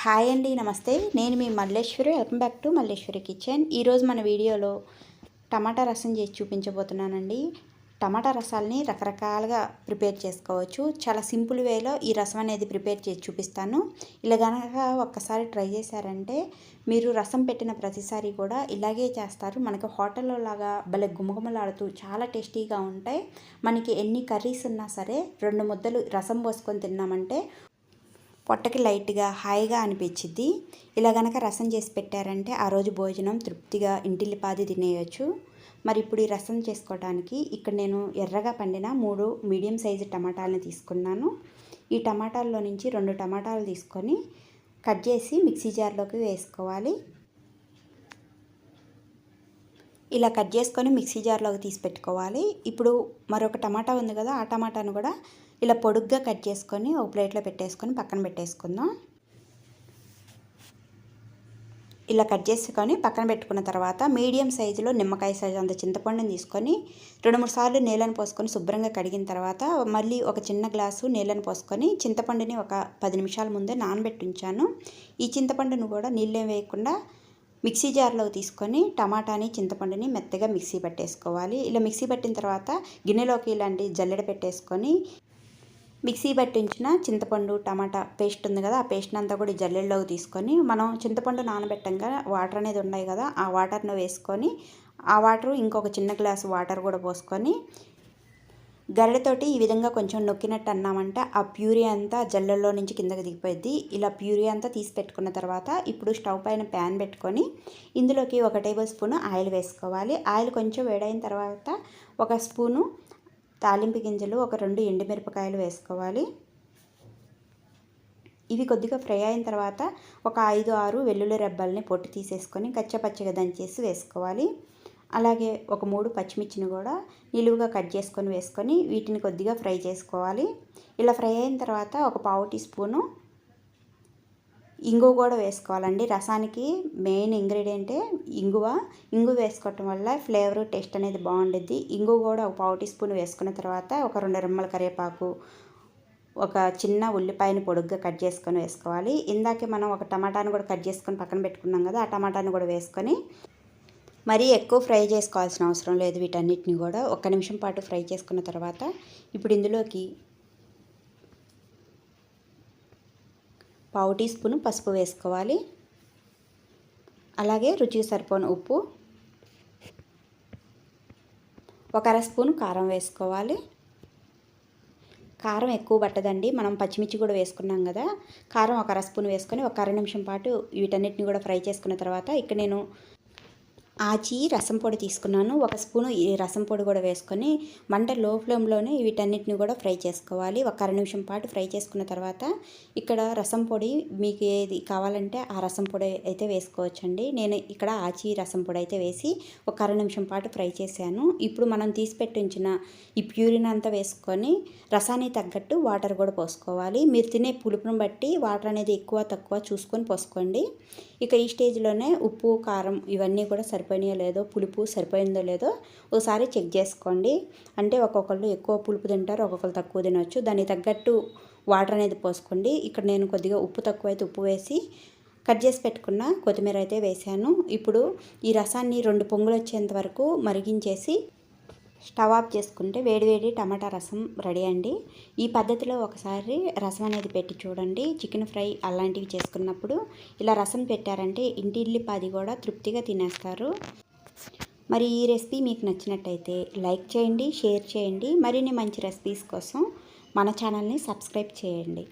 Hi అండి, నమస్తే. నేను మీ Malleswari. Welcome back to Malleswari kitchen. ఈరోజు మన వీడియోలో టమాటా రసం చేసి చూపించబోతున్నానండి. టమాటా రసాలని రకరకాలుగా ప్రిపేర్ చేసుకోవచ్చు. చాలా సింపుల్ వేలో ఈ రసం అనేది ప్రిపేర్ చేసి చూపిస్తాను. ఇలా కనుక ఒక్కసారి ట్రై చేశారంటే మీరు రసం పెట్టిన ప్రతిసారి కూడా ఇలాగే చేస్తారు. మనకి హోటల్లో లాగా భలే గుమగుమలాడుతూ చాలా టేస్టీగా ఉంటాయి. మనకి ఎన్ని కర్రీస్ ఉన్నా సరే 2 ముద్దలు రసం పోసుకొని తిన్నామంటే పొట్టకి లైట్గా హాయిగా అనిపించిద్ది. ఇలా గనక రసం చేసి పెట్టారంటే ఆ రోజు భోజనం తృప్తిగా ఇంటిల్లిపాది తినేయచ్చు. మరి ఇప్పుడు ఈ రసం చేసుకోవడానికి ఇక్కడ నేను ఎర్రగా పండిన 3 మీడియం సైజు టమాటాలను తీసుకున్నాను. ఈ టమాటాల్లో నుంచి 2 టమాటాలు తీసుకొని కట్ చేసి మిక్సీ జార్లోకి వేసుకోవాలి. ఇలా కట్ చేసుకొని మిక్సీ జార్లోకి తీసి పెట్టుకోవాలి. ఇప్పుడు మరొక టమాటా ఉంది కదా, ఆ టమాటాను కూడా ఇలా పొడుగ్గా కట్ చేసుకొని ఒక ప్లేట్లో పెట్టేసుకొని పక్కన పెట్టేసుకుందాం. ఇలా కట్ చేసుకొని పక్కన పెట్టుకున్న తర్వాత మీడియం సైజులో నిమ్మకాయ సైజు అంత చింతపండుని తీసుకొని 2-3 సార్లు నీళ్ళని పోసుకొని శుభ్రంగా కడిగిన తర్వాత మళ్ళీ ఒక చిన్న గ్లాసు నీళ్ళని పోసుకొని చింతపండుని ఒక 10 నిమిషాల ముందే నానబెట్టి ఉంచాను. ఈ చింతపండును కూడా నీళ్ళేం వేయకుండా మిక్సీ జార్లో తీసుకొని టమాటాని చింతపండుని మెత్తగా మిక్సీ పట్టేసుకోవాలి. ఇలా మిక్సీ పట్టిన తర్వాత గిన్నెలోకి ఇలాంటి జల్లెడ పెట్టేసుకొని మిక్సీ పట్టించిన చింతపండు టమాటా పేస్ట్ ఉంది కదా, ఆ పేస్ట్ని అంతా కూడా జల్లెడలోకి తీసుకొని మనం చింతపండు నానబెట్టంగా వాటర్ అనేది ఉన్నాయి కదా, ఆ వాటర్ను వేసుకొని ఆ వాటర్ ఇంకొక చిన్న గ్లాసు వాటర్ కూడా పోసుకొని గరిటెతోటి ఈ విధంగా కొంచెం నొక్కినట్టు అన్నామంటే ఆ ప్యూరీ అంతా జల్లెల్లో నుంచి కిందకి దిగిపోయింది. ఇలా ప్యూరీ అంతా తీసి పెట్టుకున్న తర్వాత ఇప్పుడు స్టవ్ పైన ప్యాన్ పెట్టుకొని ఇందులోకి 1 టేబుల్ స్పూన్ ఆయిల్ వేసుకోవాలి. ఆయిల్ కొంచెం వేడైన తర్వాత 1 స్పూను తాలింపు గింజలు, ఒక 2 ఎండుమిరపకాయలు వేసుకోవాలి. ఇవి కొద్దిగా ఫ్రై అయిన తర్వాత ఒక 5-6 వెల్లుల్లి రెబ్బల్ని పొట్టు తీసేసుకొని కచ్చపచ్చగా దంచేసి వేసుకోవాలి. అలాగే ఒక 3 పచ్చిమిర్చిని కూడా నిలువుగా కట్ చేసుకొని వేసుకొని వీటిని కొద్దిగా ఫ్రై చేసుకోవాలి. ఇలా ఫ్రై అయిన తర్వాత ఒక 1/4 టీ స్పూను ఇంగువ కూడా వేసుకోవాలండి. రసానికి మెయిన్ ఇంగ్రీడియంటే ఇంగువ వేసుకోవటం వల్ల ఫ్లేవర్ టేస్ట్ అనేది బాగుండిద్ది. ఇంగువ కూడా ఒక 1/4 టీ స్పూన్ వేసుకున్న తర్వాత ఒక 2 రెమ్మల కరివేపాకు, ఒక చిన్న ఉల్లిపాయని పొడుగ్గా కట్ చేసుకొని వేసుకోవాలి. ఇందాకే మనం ఒక టమాటాను కూడా కట్ చేసుకొని పక్కన పెట్టుకున్నాం కదా, ఆ టమాటాను కూడా వేసుకొని మరీ ఎక్కువ ఫ్రై చేసుకోవాల్సిన అవసరం లేదు. వీటన్నిటిని కూడా 1 నిమిషం పాటు ఫ్రై చేసుకున్న తర్వాత ఇప్పుడు ఇందులోకి 1/4 టీ స్పూన్ పసుపు వేసుకోవాలి. అలాగే రుచికి సరిపోని ఉప్పు, 1 అర స్పూన్ కారం వేసుకోవాలి. కారం ఎక్కువ పట్టదండి, మనం పచ్చిమిర్చి కూడా వేసుకున్నాం కదా. కారం 1 అర స్పూన్ వేసుకొని 1 అర నిమిషం పాటు వీటన్నిటిని కూడా ఫ్రై చేసుకున్న తర్వాత ఇక్కడ నేను ఆచి రసం పొడి తీసుకున్నాను. 1 స్పూను ఈ రసం పొడి కూడా వేసుకొని మంట లో ఫ్లేమ్లోనే వీటన్నిటిని కూడా ఫ్రై చేసుకోవాలి. 1 అర నిమిషం పాటు ఫ్రై చేసుకున్న తర్వాత ఇక్కడ రసం పొడి మీకు ఏది కావాలంటే ఆ రసం పొడి అయితే వేసుకోవచ్చండి. నేను ఇక్కడ ఆచి రసం పొడి అయితే వేసి 1 అర నిమిషం పాటు ఫ్రై చేశాను. ఇప్పుడు మనం తీసి పెట్టి ఉంచిన ఈ ప్యూరిన్ అంతా వేసుకొని రసానికి తగ్గట్టు వాటర్ కూడా పోసుకోవాలి. మీరు తినే పులుపును బట్టి వాటర్ అనేది ఎక్కువ తక్కువ చూసుకొని పోసుకోండి. ఇక ఈ స్టేజ్లోనే ఉప్పు, కారం ఇవన్నీ కూడా సరిపోయినాయో లేదో, పులుపు సరిపోయిందో లేదో ఒకసారి చెక్ చేసుకోండి. అంటే ఒక్కొక్కళ్ళు ఎక్కువ పులుపు తింటారు, ఒక్కొక్కరు తక్కువ తినవచ్చు. దానికి తగ్గట్టు వాటర్ అనేది పోసుకోండి. ఇక్కడ నేను కొద్దిగా ఉప్పు తక్కువైతే ఉప్పు వేసి కట్ చేసి పెట్టుకున్న కొత్తిమీర అయితే వేసాను. ఇప్పుడు ఈ రసాన్ని 2 పొంగులు వచ్చేంత వరకు మరిగించేసి స్టవ్ ఆఫ్ చేసుకుంటే వేడివేడి టమాటా రసం రెడీ అండి. ఈ పద్ధతిలో ఒకసారి రసం అనేది పెట్టి చూడండి. చికెన్ ఫ్రై అలాంటివి చేసుకున్నప్పుడు ఇలా రసం పెట్టారంటే ఇంటిల్లిపాది కూడా తృప్తిగా తినేస్తారు. మరి ఈ రెసిపీ మీకు నచ్చినట్టయితే లైక్ చేయండి, షేర్ చేయండి. మరిన్ని మంచి రెసిపీస్ కోసం మన ఛానల్ని సబ్స్క్రైబ్ చేయండి.